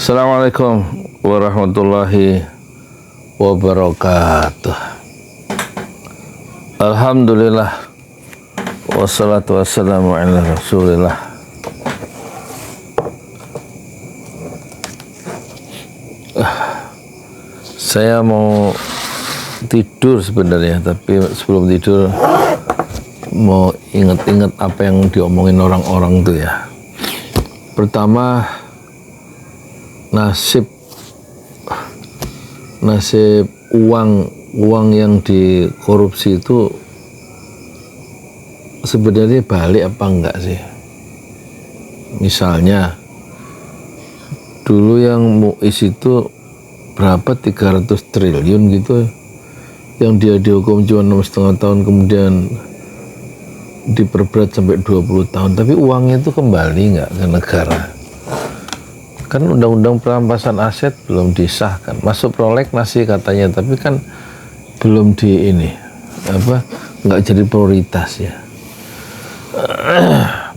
Assalamualaikum warahmatullahi wabarakatuh. Alhamdulillah wassalatu wassalamu ala rasulillah. Saya mau tidur sebenarnya, tapi sebelum tidur mau inget-inget apa yang diomongin orang-orang tuh ya. Pertama, nasib uang yang dikorupsi itu sebenarnya balik apa enggak sih? Misalnya dulu yang Muiz itu berapa, 300 triliun gitu, yang dia dihukum cuma 6,5 tahun, kemudian diperberat sampai 20 tahun, tapi uangnya itu kembali nggak ke negara? Kan undang-undang perampasan aset belum disahkan, masuk prolegnas sih katanya, tapi kan belum di ini nggak jadi prioritas ya,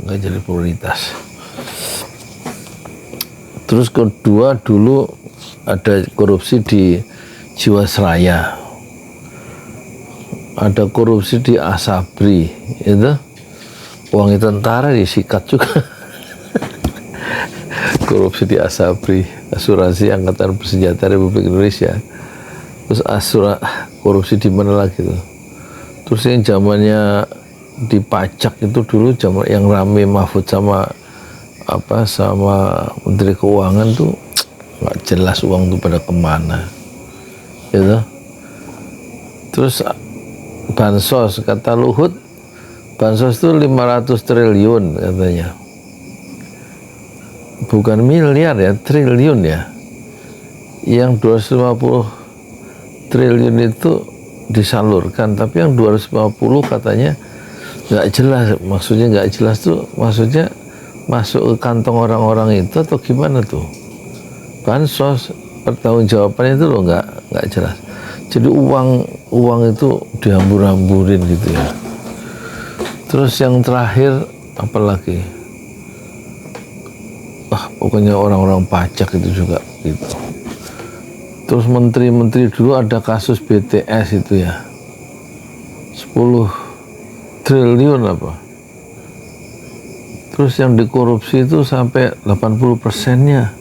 nggak jadi prioritas. Terus kedua, dulu ada korupsi di Jiwasraya, ada korupsi di Asabri, itu uang tentara disikat juga. Korupsi di Asabri, asuransi angkatan bersenjata Republik Indonesia. Terus korupsi di mana lagi tuh? Terus yang zamannya di pajak itu dulu, zaman yang rame Mahfud sama Menteri Keuangan tuh nggak jelas uang tuh pada kemana, gitu. Terus bansos, kata Luhut, bansos itu 500 triliun katanya. Bukan miliar ya, triliun ya. Yang 250 triliun itu disalurkan, tapi yang 250 katanya nggak jelas. Maksudnya nggak jelas tuh, maksudnya masuk ke kantong orang-orang itu atau gimana tuh? Bansos, pertanggungjawabannya itu loh nggak jelas. Jadi uang itu dihambur-hamburin gitu ya. Terus yang terakhir apa lagi? Pokoknya orang-orang pajak itu juga gitu. Terus menteri-menteri dulu ada kasus BTS itu ya, 10 triliun apa. Terus yang dikorupsi itu sampai 80%-nya.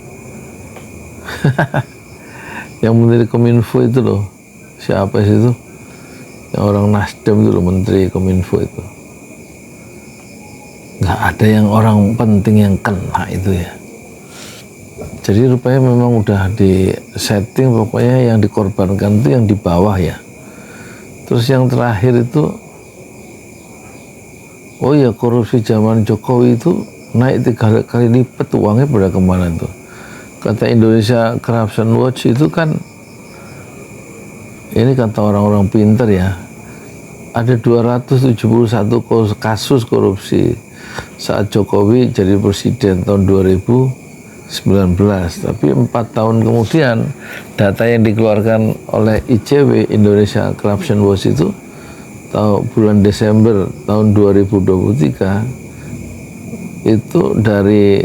Yang menteri Kominfo itu loh, siapa sih itu? Yang orang Nasdem itu loh, menteri Kominfo itu. Nggak ada yang orang penting yang kena itu ya. Jadi rupanya memang udah di setting, pokoknya yang dikorbankan itu yang di bawah ya. Terus yang terakhir itu, oh ya, korupsi zaman Jokowi itu naik 3 kali lipat, uangnya pada kemana tuh? Kata Indonesia Corruption Watch itu kan, ini kata orang-orang pinter ya, ada 271 kasus korupsi saat Jokowi jadi presiden tahun 2019, tapi 4 tahun kemudian data yang dikeluarkan oleh ICW, Indonesia Corruption Watch itu, bulan Desember tahun 2023 itu dari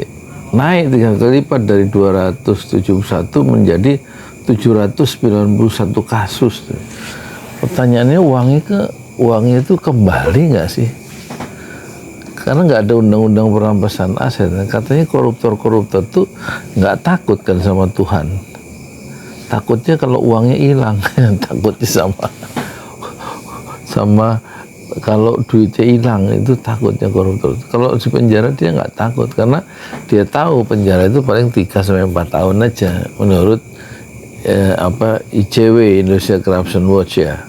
naik 3 kali lipat, dari 271 menjadi 791 kasus. Pertanyaannya, uangnya itu kembali nggak sih? Karena nggak ada undang-undang perampasan aset. Katanya koruptor-koruptor tuh nggak takut kan sama Tuhan. Takutnya kalau uangnya hilang. Takutnya sama kalau duitnya hilang, itu takutnya koruptor. Kalau di penjara dia nggak takut, karena dia tahu penjara itu paling 3-4 tahun aja menurut ICW, Indonesia Corruption Watch ya.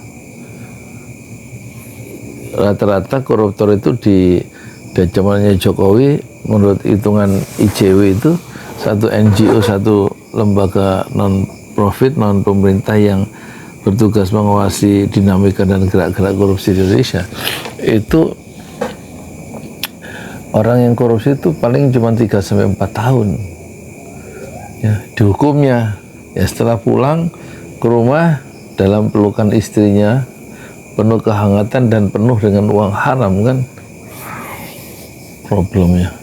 Rata-rata koruptor itu di zamannya Jokowi, menurut hitungan ICW itu, satu NGO, satu lembaga non-profit, non-pemerintah yang bertugas mengawasi dinamika dan gerak-gerak korupsi di Indonesia, itu orang yang korupsi itu paling cuma 3-4 tahun ya dihukumnya. Ya setelah pulang ke rumah dalam pelukan istrinya, penuh kehangatan dan penuh dengan uang haram kan problemnya.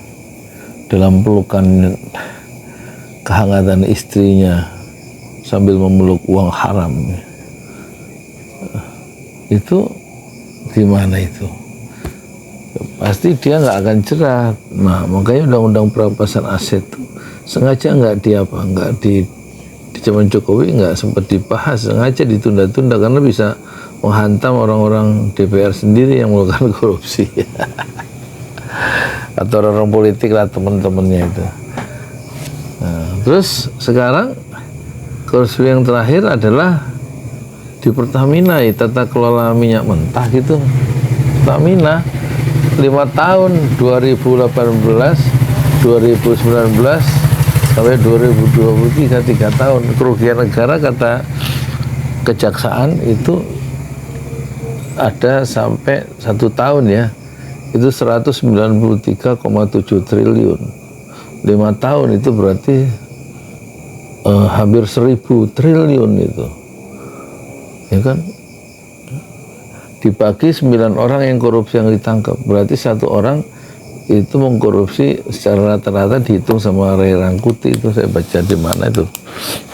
Dalam pelukan kehangatan istrinya sambil memeluk uang haram, itu gimana itu? Pasti dia nggak akan cerah. Nah, makanya undang-undang perampasan aset itu sengaja nggak di zaman Jokowi nggak sempat dibahas, sengaja ditunda-tunda karena bisa menghantam orang-orang DPR sendiri yang melakukan korupsi atau orang politik lah, teman-temannya itu. Nah, terus sekarang korupsi yang terakhir adalah di Pertamina, tata kelola minyak mentah gitu. Pertamina 5 tahun 2018 2019 sampai 2023 3 tahun kerugian negara kata kejaksaan itu ada sampai 1 tahun ya, itu 193,7 triliun. 5 tahun itu berarti hampir 1.000 triliun itu, ya kan? Dibagi 9 orang yang korupsi yang ditangkap, berarti 1 orang itu mengkorupsi secara rata-rata dihitung sama Ray Rangkuti, itu saya baca di mana itu,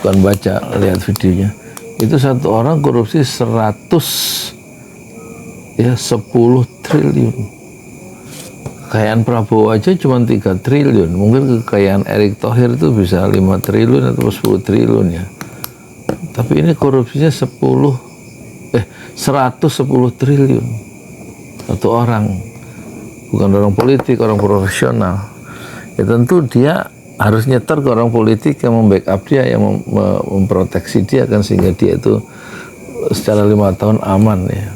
bukan baca, lihat videonya, itu 1 orang korupsi 10 triliun. Kekayaan Prabowo aja cuma 3 triliun, mungkin kekayaan Erick Thohir itu bisa 5 triliun atau 10 triliun ya, tapi ini korupsinya 110 triliun. 1 orang, bukan orang politik, orang profesional. Ya tentu dia harus nyetor ke orang politik yang membackup dia, yang memproteksi dia kan, sehingga dia itu secara 5 tahun aman ya,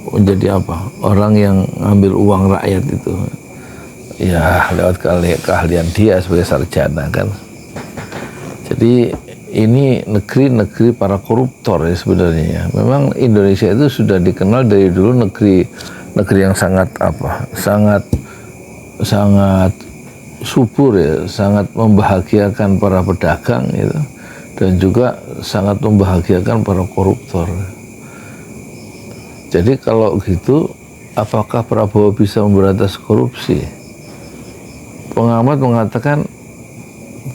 menjadi apa, orang yang ambil uang rakyat itu ya lewat keahlian dia sebagai sarjana kan. Jadi ini negeri para koruptor ya sebenarnya ya. Memang Indonesia itu sudah dikenal dari dulu negeri yang sangat subur ya, sangat membahagiakan para pedagang gitu, dan juga sangat membahagiakan para koruptor. Jadi kalau gitu, apakah Prabowo bisa memberantas korupsi? Pengamat mengatakan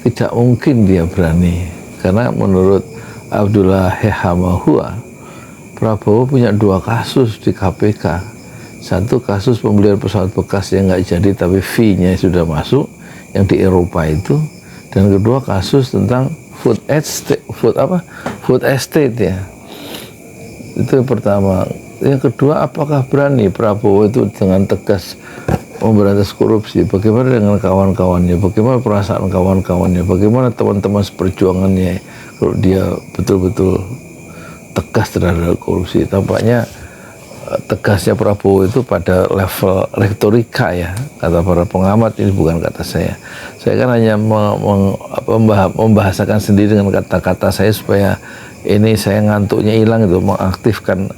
tidak mungkin dia berani. Karena menurut Abdullah Hehamahua, Prabowo punya 2 kasus di KPK. 1 kasus pembelian pesawat bekas yang nggak jadi tapi fee-nya sudah masuk, yang di Eropa itu. Dan kedua kasus tentang food estate ya. Itu yang pertama. Yang kedua, apakah berani Prabowo itu dengan tegas memberantas korupsi? Bagaimana dengan kawan-kawannya? Bagaimana perasaan kawan-kawannya? Bagaimana teman-teman seperjuangannya kalau dia betul-betul tegas terhadap korupsi? Tampaknya tegasnya Prabowo itu pada level retorika ya, kata para pengamat, ini bukan kata saya. Saya kan hanya membahasakan sendiri dengan kata-kata saya supaya ini saya ngantuknya hilang itu, mengaktifkan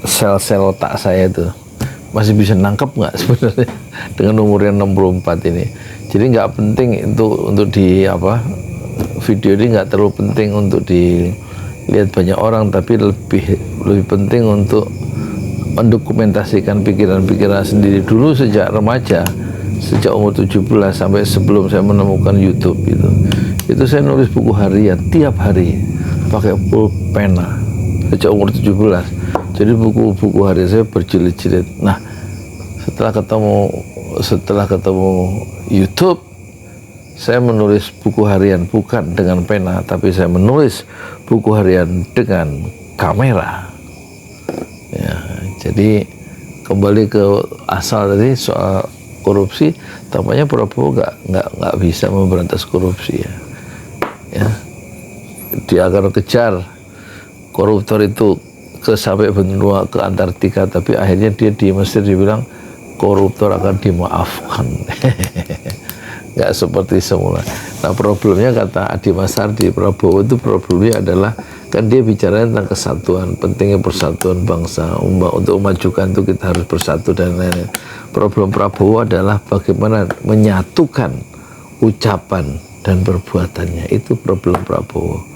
sel-sel otak saya itu. Masih bisa nangkep nggak sebenarnya dengan umur yang 64 ini. Jadi nggak penting untuk di video ini nggak terlalu penting untuk dilihat banyak orang, tapi lebih penting untuk mendokumentasikan pikiran-pikiran sendiri dulu sejak remaja, sejak umur 17 sampai sebelum saya menemukan YouTube itu saya nulis buku harian tiap hari pakai pulpena sejak umur 17. Jadi buku-buku harian saya berjilid-jilid. Nah, setelah ketemu YouTube, saya menulis buku harian bukan dengan pena, tapi saya menulis buku harian dengan kamera. Ya, jadi kembali ke asal tadi soal korupsi, tampaknya Prabowo nggak bisa memberantas korupsi ya. Dia akan kejar koruptor itu sampai benua ke Antartika, tapi akhirnya dia di Mesir dibilang koruptor akan dimaafkan. Nggak seperti semula. Nah, problemnya kata Adi Masardi, Prabowo itu problemnya adalah kan dia bicara tentang kesatuan, pentingnya persatuan bangsa, untuk memajukan itu kita harus bersatu dan lain-lain. Problem Prabowo adalah bagaimana menyatukan ucapan dan perbuatannya, itu problem Prabowo.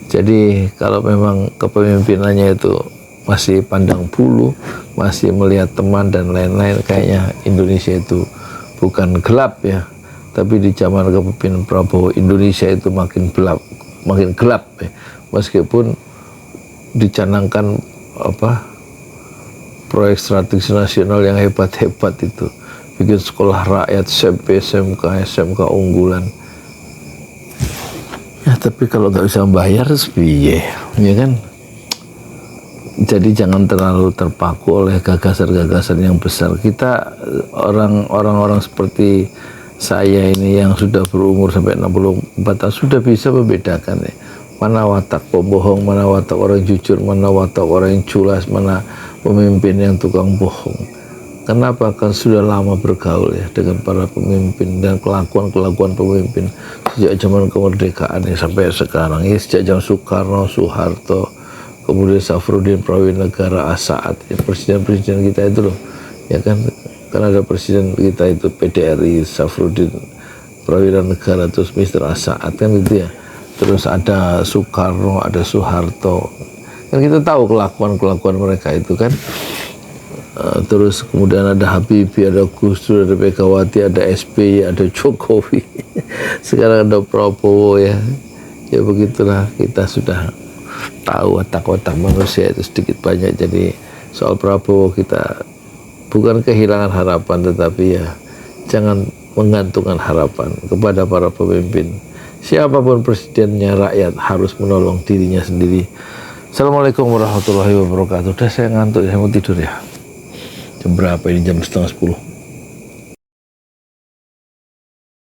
Jadi kalau memang kepemimpinannya itu masih pandang bulu, masih melihat teman dan lain-lain, kayaknya Indonesia itu bukan gelap ya, Tapi di zaman kepemimpinan Prabowo, Indonesia itu makin gelap ya. Meskipun dicanangkan proyek strategis nasional yang hebat-hebat itu, bikin sekolah rakyat, SMP, SMK, SMK unggulan. Ya tapi kalau nggak bisa bayar, piye, ya kan? Jadi jangan terlalu terpaku oleh gagasan-gagasan yang besar. Kita orang-orang seperti saya ini yang sudah berumur sampai 64 tahun sudah bisa membedakan ya. Mana watak pembohong, mana watak orang jujur, mana watak orang yang culas, mana pemimpin yang tukang bohong. Kenapa? Kan sudah lama bergaul ya dengan para pemimpin dan kelakuan pemimpin sejak zaman kemerdekaan ya, sampai sekarang ya, sejak zaman Soekarno, Soeharto, kemudian Safrudin Prawinegara, Asaat ya, presiden-presiden kita itu loh ya kan ada presiden kita itu PDRI Safrudin Prawinegara, terus Mr. Asaat kan gitu ya, terus ada Soekarno, ada Soeharto, kan kita tahu kelakuan mereka itu kan. Terus kemudian ada Habibie, ada Gus Dur, ada Megawati, ada SBY, ada Jokowi. Sekarang ada Prabowo ya. Ya begitulah, kita sudah tahu watak-watak manusia itu sedikit banyak. Jadi soal Prabowo kita bukan kehilangan harapan, tetapi ya jangan menggantungkan harapan kepada para pemimpin. Siapapun presidennya, rakyat harus menolong dirinya sendiri. Assalamualaikum warahmatullahi wabarakatuh. Udah saya ngantuk, saya mau tidur ya. Jam berapa ini? Jam 9:30.